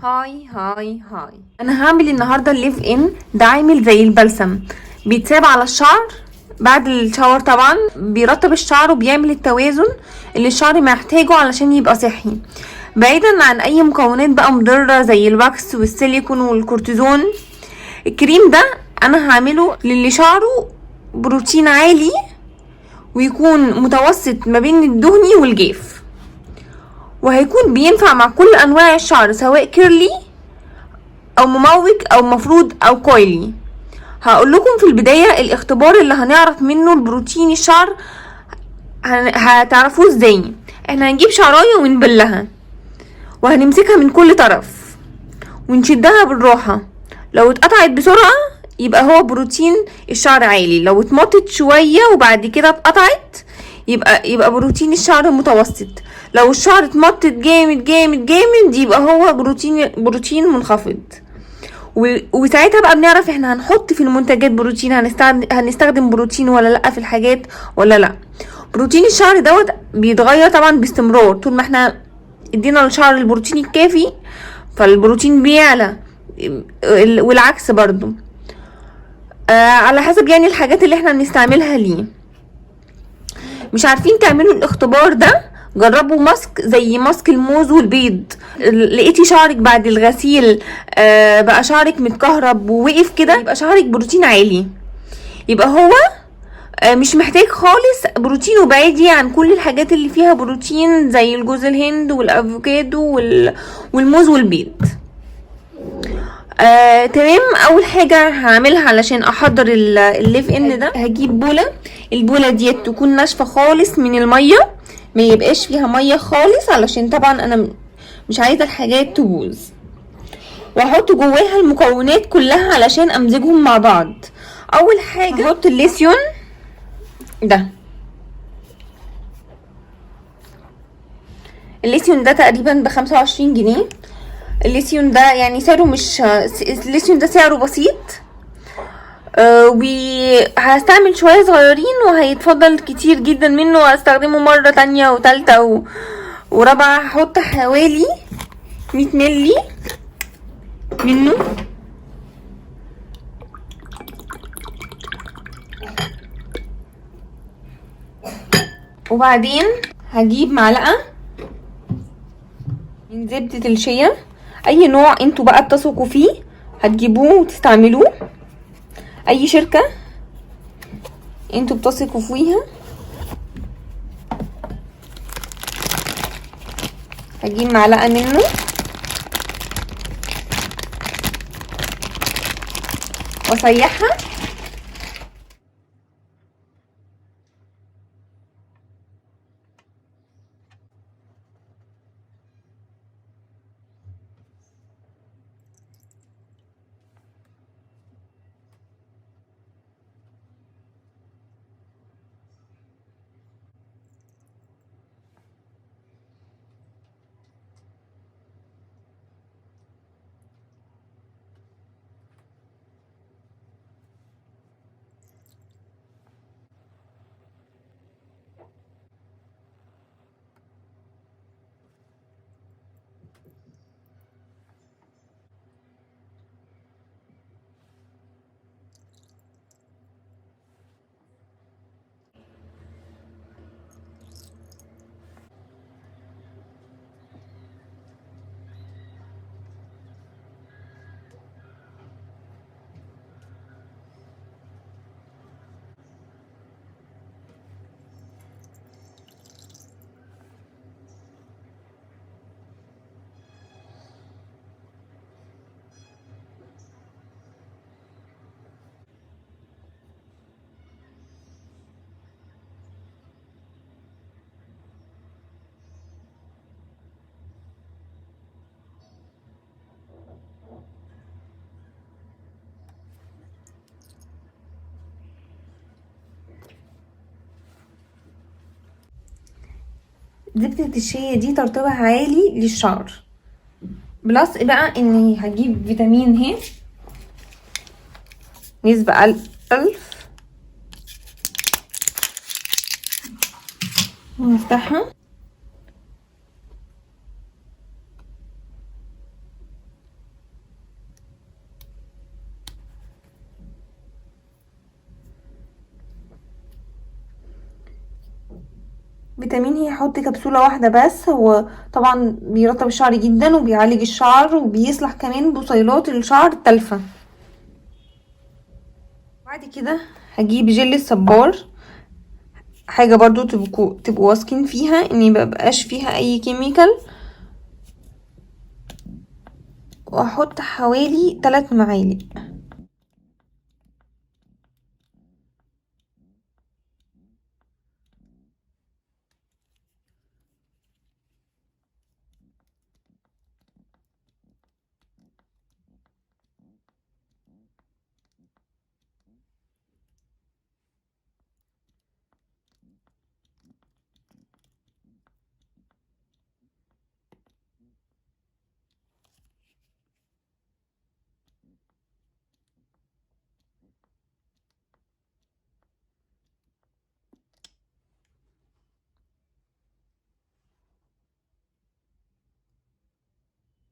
هاي انا هعمل النهارده الليف ان ده عامل زي البلسم، بيتساب على الشعر بعد الشاور. طبعا بيرطب الشعر وبيعمل التوازن اللي الشعر محتاجه علشان يبقى صحي، بعيدا عن اي مكونات بقى مضره زي الواكس والسيليكون والكورتيزون. الكريم ده انا هعمله للي شعره بروتين عالي ويكون متوسط ما بين الدهني والجاف، وهيكون بينفع مع كل انواع الشعر سواء كيرلي او مموج او مفرود او كويلي. هقول لكم في البداية الاختبار اللي هنعرف منه البروتين الشعر هتعرفوه ازاي. احنا هنجيب شعراية ونبلها وهنمسكها من كل طرف ونشدها بالراحة، لو اتقطعت بسرعة يبقى هو بروتين الشعر عالي، لو اتمطت شوية وبعد كده اتقطعت يبقى بروتين الشعر متوسط، لو الشعر اتمطت جامد جامد جامد يبقى هو بروتين منخفض. وساعتها بقى بنعرف احنا هنحط في المنتجات بروتين، هنستخدم بروتين ولا لا في الحاجات ولا لا. بروتين الشعر دوت بيتغير طبعا باستمرار، طول ما احنا ادينا للشعر البروتين الكافي فالبروتين بيعلى، والعكس برضو على حسب يعني الحاجات اللي احنا بنستعملها ليه. مش عارفين تعملوا الاختبار ده؟ جربوا ماسك زي ماسك الموز والبيض. لقيتي شعرك بعد الغسيل بقى شعرك متكهرب ووقف كده، يبقى شعرك بروتين عالي، يبقى هو مش محتاج خالص بروتين، وبعيدي عن كل الحاجات اللي فيها بروتين زي الجوز الهند والافوكادو والموز والبيض. تمام. اول حاجه هعملها علشان احضر الليف ان ده، هجيب بوله، البوله ديت تكون ناشفه خالص من الميه، ما يبقاش فيها ميه خالص علشان طبعا انا مش عايزه الحاجات تبوظ، واحط جواها المكونات كلها علشان امزجهم مع بعض. اول حاجه هحط الليسيون ده، الليسيون ده تقريبا ب25 جنيه. الليسيون ده يعني سعره مش الليسيون ده سعره بسيط، وهستعمل شوية صغيرين وهيتفضل كتير جدا منه، وهستخدمه مرة تانية وتالتة ورابعة. هحط حوالي 100 ملي منه، وبعدين هجيب معلقة من زبدة الشيا، اي نوع انتوا بقى بتثقوا فيه هتجيبوه وتستعملوه، اي شركة انتوا بتثقوا فيها. هجيب معلقة منه واسيحها، زبدة الشيا دي ترطيبها عالي للشعر، بلس بقى اني هجيب فيتامين ه نسبة 1000 ونفتحها. فيتامين هي هحط كبسولة واحدة بس. هو طبعا بيرطب الشعر جدا وبيعالج الشعر وبيصلح كمان بصيلات الشعر التالفة. بعد كده هجيب جل الصبار، حاجة برضو تبقوا واثقين فيها ان مبقاش فيها اي كيميكال، واحط حوالي 3 معالق.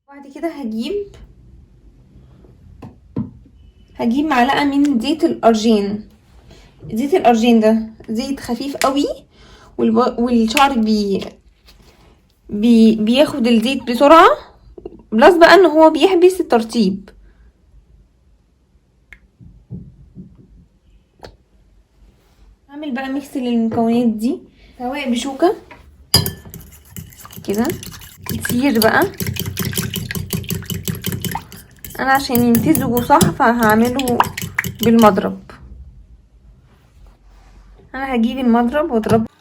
بعد كده هجيب معلقة من زيت الأرجين. زيت الأرجين ده زيت خفيف قوي، والشعر بياخد الزيت بسرعة، بلس بقى ان هو بيحبس الترطيب. هعمل بقى ميكس للمكونات دي، سواء بشوكة كده كتير بقى، انا عشان يمتزجوا صح فهعمله بالمضرب. انا هجيب المضرب واضربه.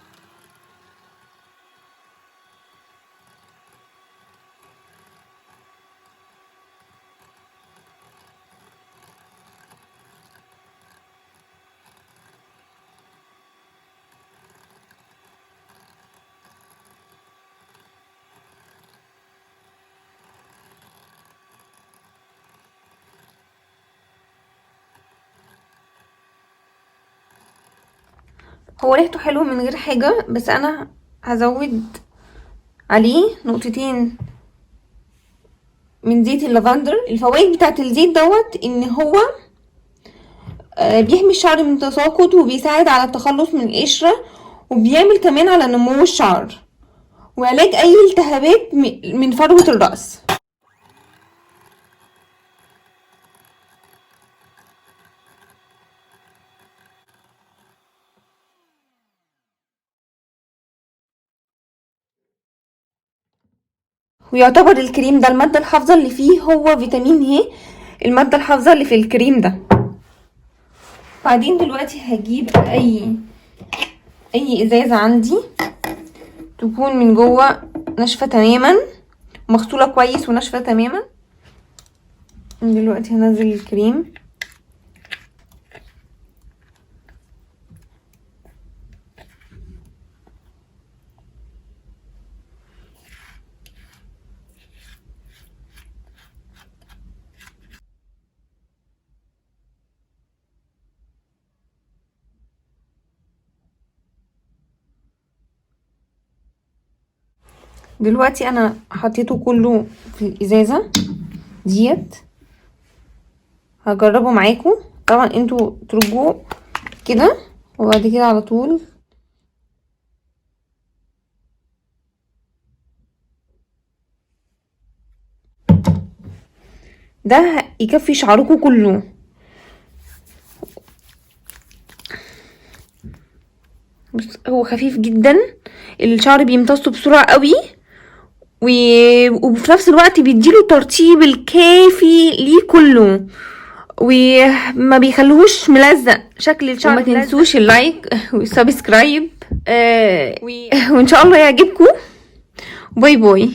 هو ريحته حلو من غير حاجة، بس انا هزود عليه نقطتين من زيت اللافندر. الفوائد بتاعت الزيت دوت ان هو بيحمي الشعر من التساقط، وبيساعد على التخلص من القشرة، وبيعمل كمان على نمو الشعر، وعلاج اي التهابات من فروة الرأس. ويعتبر الكريم ده المادة الحافظة اللي فيه هو فيتامين ه، المادة الحافظة اللي في الكريم ده. بعدين دلوقتي هجيب اي ازازة عندي تكون من جوه ناشفة تماما، مغسولة كويس وناشفة تماما. دلوقتي هنزل الكريم. دلوقتي انا حطيته كله في الازازة ديت، هجربه معاكم. طبعا انتوا ترجوه كده، وبعد كده على طول ده يكفي شعركم كله. بس هو خفيف جدا، الشعر بيمتصه بسرعة قوي، وفي نفس الوقت بيديله الترطيب الكافي ليه كله، وما بيخلوهوش ملزق شكل الشعر. وما تنسوش اللايك والسبسكرايب، وان شاء الله يعجبكم. باي باي.